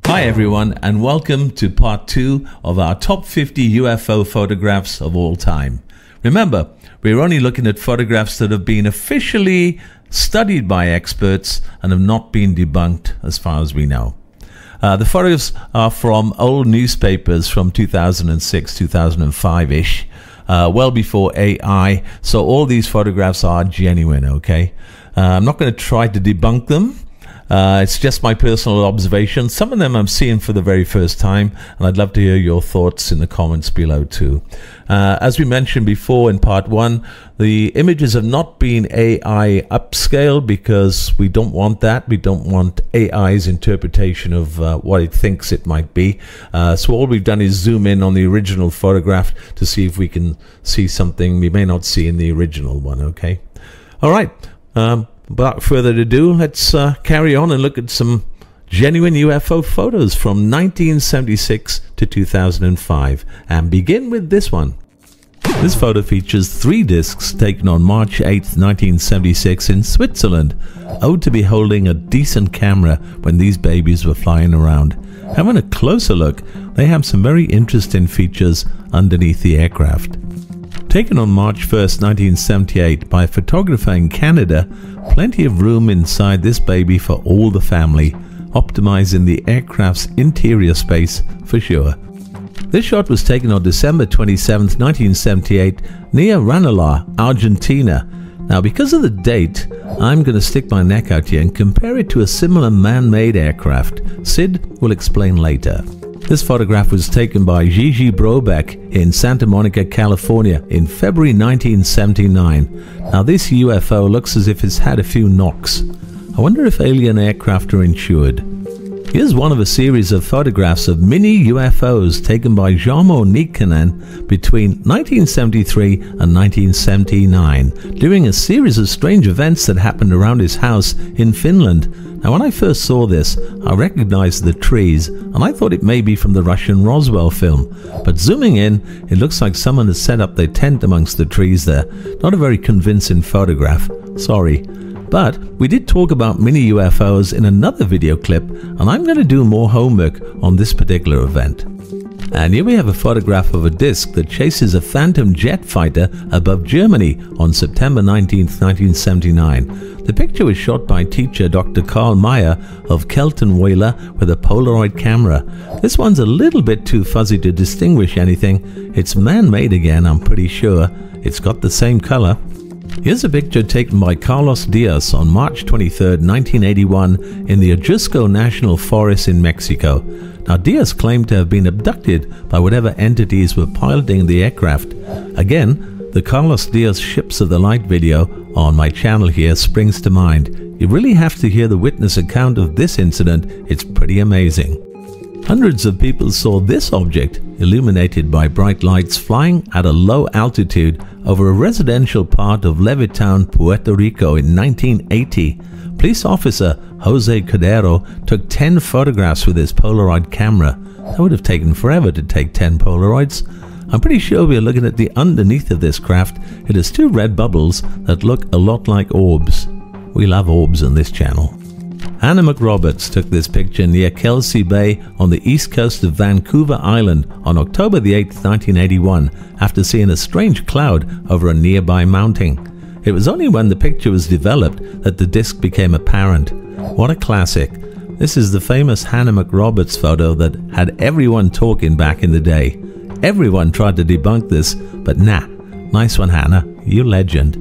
Hi everyone, and welcome to part 2 of our top 50 UFO photographs of all time. Remember, we're only looking at photographs that have been officially studied by experts and have not been debunked as far as we know. The photos are from old newspapers from 2006, 2005-ish, well before AI, so all these photographs are genuine, okay? I'm not going to try to debunk them. It's just my personal observation. Some of them I'm seeing for the very first time, and I'd love to hear your thoughts in the comments below too. As we mentioned before in part 1, the images have not been AI upscaled because we don't want that. We don't want AI's interpretation of what it thinks it might be. So all we've done is zoom in on the original photograph to see if we can see something we may not see in the original one, okay? All right. Without further ado, let's carry on and look at some genuine UFO photos from 1976 to 2005 and begin with this one. This photo features 3 discs taken on March 8, 1976 in Switzerland. Oh, to be holding a decent camera when these babies were flying around. Having a closer look, they have some very interesting features underneath the aircraft. Taken on March 1st, 1978 by a photographer in Canada, plenty of room inside this baby for all the family, optimizing the aircraft's interior space for sure. This shot was taken on December 27, 1978 near Ranelagh, Argentina. Now because of the date, I'm going to stick my neck out here and compare it to a similar man-made aircraft. Sid will explain later. This photograph was taken by Gigi Brobeck in Santa Monica, California in February 1979. Now this UFO looks as if it's had a few knocks. I wonder if alien aircraft are insured. Here's one of a series of photographs of mini UFOs taken by Jarmo Nikkanen between 1973 and 1979 during a series of strange events that happened around his house in Finland. Now when I first saw this, I recognized the trees and I thought it may be from the Russian Roswell film. But zooming in, it looks like someone has set up their tent amongst the trees there. Not a very convincing photograph, sorry. But we did talk about mini UFOs in another video clip, and I'm going to do more homework on this particular event. And here we have a photograph of a disc that chases a Phantom jet fighter above Germany on September 19, 1979. The picture was shot by teacher Dr. Carl Meyer of Keltenweiler with a Polaroid camera. This one's a little bit too fuzzy to distinguish anything. It's man-made again, I'm pretty sure. It's got the same color. Here's a picture taken by Carlos Diaz on March 23, 1981 in the Ajusco National Forest in Mexico. Now Diaz claimed to have been abducted by whatever entities were piloting the aircraft. Again, the Carlos Diaz Ships of the Light video on my channel here springs to mind. You really have to hear the witness account of this incident, it's pretty amazing. Hundreds of people saw this object, illuminated by bright lights, flying at a low altitude over a residential part of Levittown, Puerto Rico in 1980. Police officer Jose Cordero took 10 photographs with his Polaroid camera. That would have taken forever to take 10 Polaroids. I'm pretty sure we are looking at the underneath of this craft. It has 2 red bubbles that look a lot like orbs. We love orbs on this channel. Hannah McRoberts took this picture near Kelsey Bay on the east coast of Vancouver Island on October the 8th, 1981, after seeing a strange cloud over a nearby mountain. It was only when the picture was developed that the disc became apparent. What a classic. This is the famous Hannah McRoberts photo that had everyone talking back in the day. Everyone tried to debunk this, but nah. Nice one, Hannah. You legend.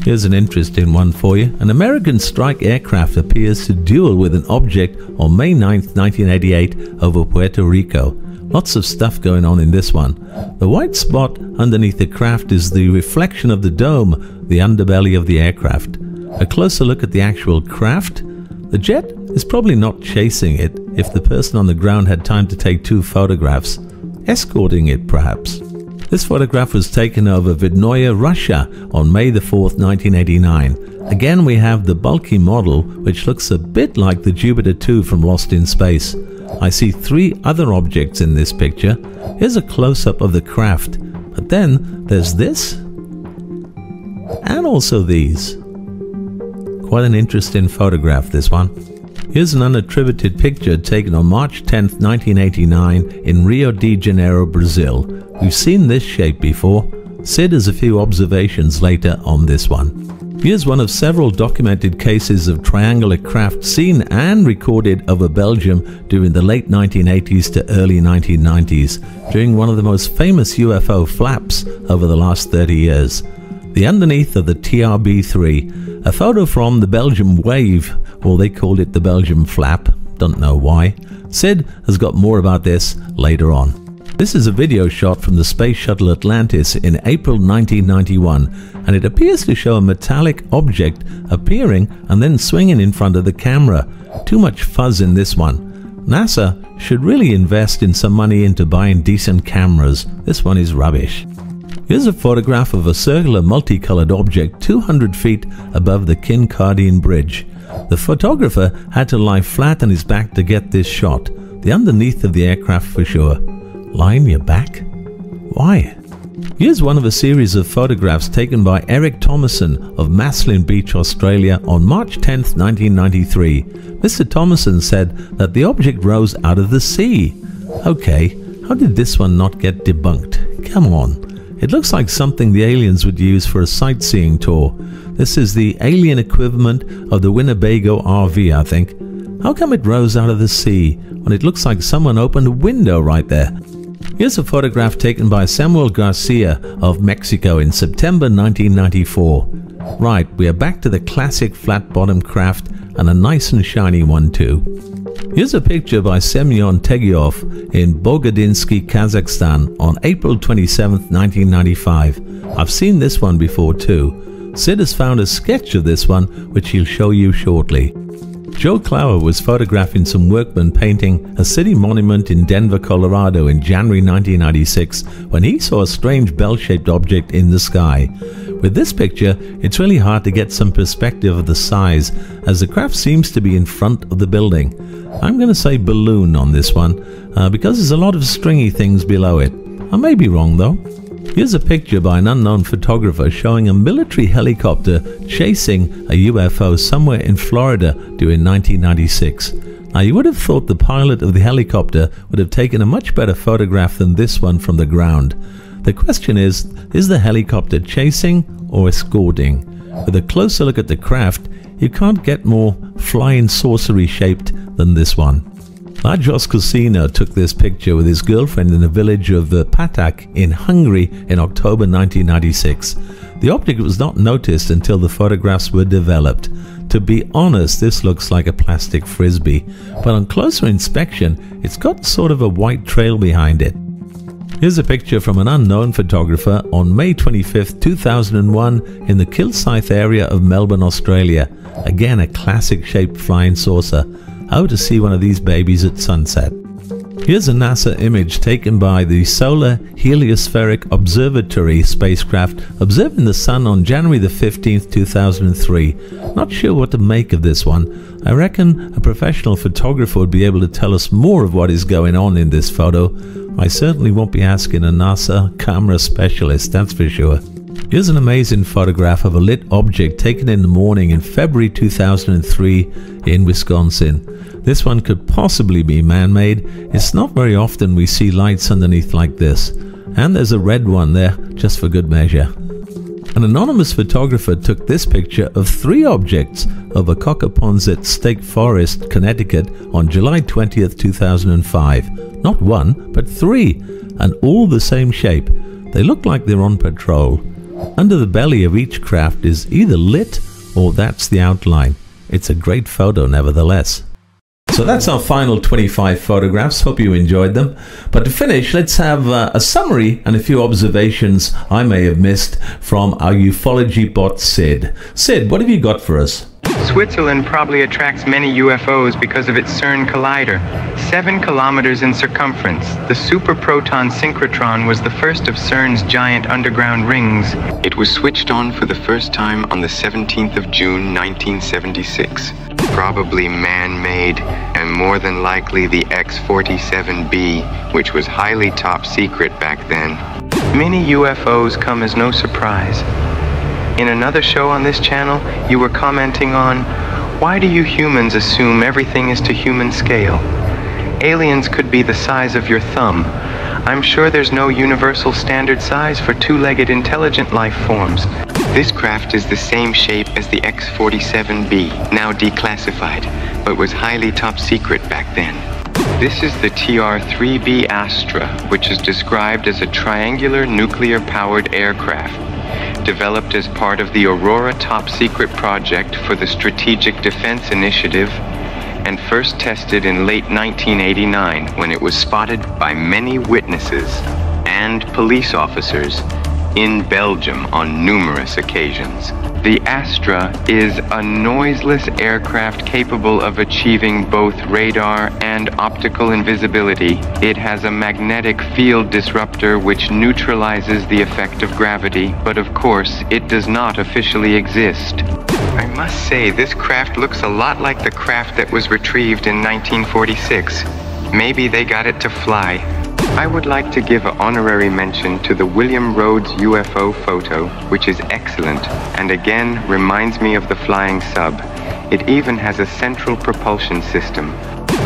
Here's an interesting one for you. An American strike aircraft appears to duel with an object on May 9, 1988 over Puerto Rico. Lots of stuff going on in this one. The white spot underneath the craft is the reflection of the dome, the underbelly of the aircraft. A closer look at the actual craft. The jet is probably not chasing it if the person on the ground had time to take 2 photographs. Escorting it perhaps. This photograph was taken over Vidnoye, Russia on May the 4th, 1989. Again we have the bulky model which looks a bit like the Jupiter 2 from Lost in Space. I see 3 other objects in this picture. Here's a close-up of the craft. But then there's this and also these. Quite an interesting photograph, this one. Here's an unattributed picture taken on March 10th, 1989 in Rio de Janeiro, Brazil. We've seen this shape before. Sid has a few observations later on this one. Here's one of several documented cases of triangular craft seen and recorded over Belgium during the late 1980s to early 1990s, during one of the most famous UFO flaps over the last 30 years. The underneath of the TRB-3, a photo from the Belgium wave, or they called it the Belgium flap, don't know why. Sid has got more about this later on. This is a video shot from the Space Shuttle Atlantis in April 1991, and it appears to show a metallic object appearing and then swinging in front of the camera. Too much fuzz in this one. NASA should really invest in some money into buying decent cameras. This one is rubbish. Here's a photograph of a circular multicolored object 200 feet above the Kincardine Bridge. The photographer had to lie flat on his back to get this shot. The underneath of the aircraft for sure. Lie on your back? Why? Here's one of a series of photographs taken by Eric Thomason of Maslin Beach, Australia on March 10th, 1993. Mr. Thomason said that the object rose out of the sea. Okay, how did this one not get debunked? Come on. It looks like something the aliens would use for a sightseeing tour. This is the alien equivalent of the Winnebago RV, I think. How come it rose out of the sea when it looks like someone opened a window right there? Here's a photograph taken by Samuel Garcia of Mexico in September 1994. Right, we are back to the classic flat-bottom craft, and a nice and shiny one too. Here's a picture by Semyon Tegiov in Bogadinsky, Kazakhstan on April 27, 1995. I've seen this one before too. Sid has found a sketch of this one, which he'll show you shortly. Joe Clower was photographing some workmen painting a city monument in Denver, Colorado in January 1996 when he saw a strange bell-shaped object in the sky. With this picture, it's really hard to get some perspective of the size, as the craft seems to be in front of the building. I'm going to say balloon on this one, because there's a lot of stringy things below it. I may be wrong though. Here's a picture by an unknown photographer showing a military helicopter chasing a UFO somewhere in Florida during 1996. Now you would have thought the pilot of the helicopter would have taken a much better photograph than this one from the ground. The question is the helicopter chasing or escorting? With a closer look at the craft, you can't get more flying saucery shaped than this one. Lajos Kusina took this picture with his girlfriend in the village of Patak in Hungary in October 1996. The object was not noticed until the photographs were developed. To be honest, this looks like a plastic frisbee, but on closer inspection, it's got sort of a white trail behind it. Here's a picture from an unknown photographer on May 25, 2001 in the Kilsyth area of Melbourne, Australia. Again, a classic-shaped flying saucer. How to see one of these babies at sunset. Here's a NASA image taken by the Solar Heliospheric Observatory spacecraft observing the Sun on January the 15th, 2003. Not sure what to make of this one. I reckon a professional photographer would be able to tell us more of what is going on in this photo. I certainly won't be asking a NASA camera specialist, that's for sure. Here's an amazing photograph of a lit object taken in the morning in February 2003 in Wisconsin. This one could possibly be man-made. It's not very often we see lights underneath like this. And there's a red one there, just for good measure. An anonymous photographer took this picture of 3 objects over Cockaponzet State Forest, Connecticut on July 20th, 2005. Not 1, but 3, and all the same shape. They look like they're on patrol. Under the belly of each craft is either lit or that's the outline. It's a great photo nevertheless. So that's our final 25 photographs. Hope you enjoyed them. But to finish, let's have a summary and a few observations I may have missed from our ufology bot Sid. Sid, what have you got for us? Switzerland probably attracts many UFOs because of its CERN collider, 7 kilometers in circumference. The superproton synchrotron was the first of CERN's giant underground rings. It was switched on for the first time on the 17th of June, 1976. Probably man-made, and more than likely the X-47B, which was highly top secret back then. Many UFOs come as no surprise. In another show on this channel, you were commenting on Why do you humans assume everything is to human scale? Aliens could be the size of your thumb. I'm sure there's no universal standard size for two-legged intelligent life forms. This craft is the same shape as the X-47B, now declassified, but was highly top secret back then. This is the TR-3B Astra, which is described as a triangular nuclear-powered aircraft, developed as part of the Aurora top secret project for the Strategic Defense Initiative, and first tested in late 1989 when it was spotted by many witnesses and police officers in Belgium on numerous occasions. The Astra is a noiseless aircraft capable of achieving both radar and optical invisibility. It has a magnetic field disruptor which neutralizes the effect of gravity, but of course, it does not officially exist. I must say, this craft looks a lot like the craft that was retrieved in 1946. Maybe they got it to fly. I would like to give an honorary mention to the William Rhodes UFO photo, which is excellent, and again reminds me of the flying sub. It even has a central propulsion system.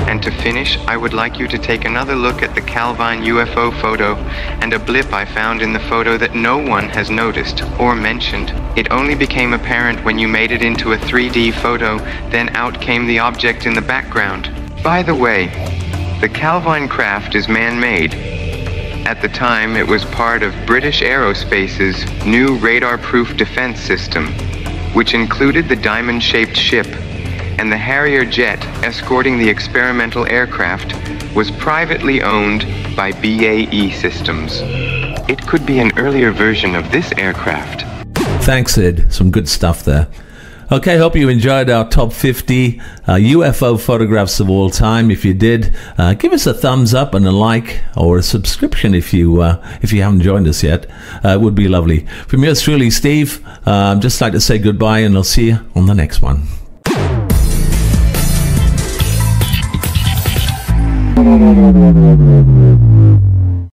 And to finish, I would like you to take another look at the Calvine UFO photo and a blip I found in the photo that no one has noticed or mentioned. It only became apparent when you made it into a 3D photo, then out came the object in the background. By the way, the Calvine craft is man-made. At the time, it was part of British Aerospace's new radar-proof defense system, which included the diamond-shaped ship, and the Harrier jet escorting the experimental aircraft was privately owned by BAE Systems. It could be an earlier version of this aircraft. Thanks, Sid. Some good stuff there. Okay, hope you enjoyed our top 50 UFO photographs of all time. If you did, give us a thumbs up and a like or a subscription if you haven't joined us yet. It would be lovely. From yours truly, Steve, just like to say goodbye, and I'll see you on the next one.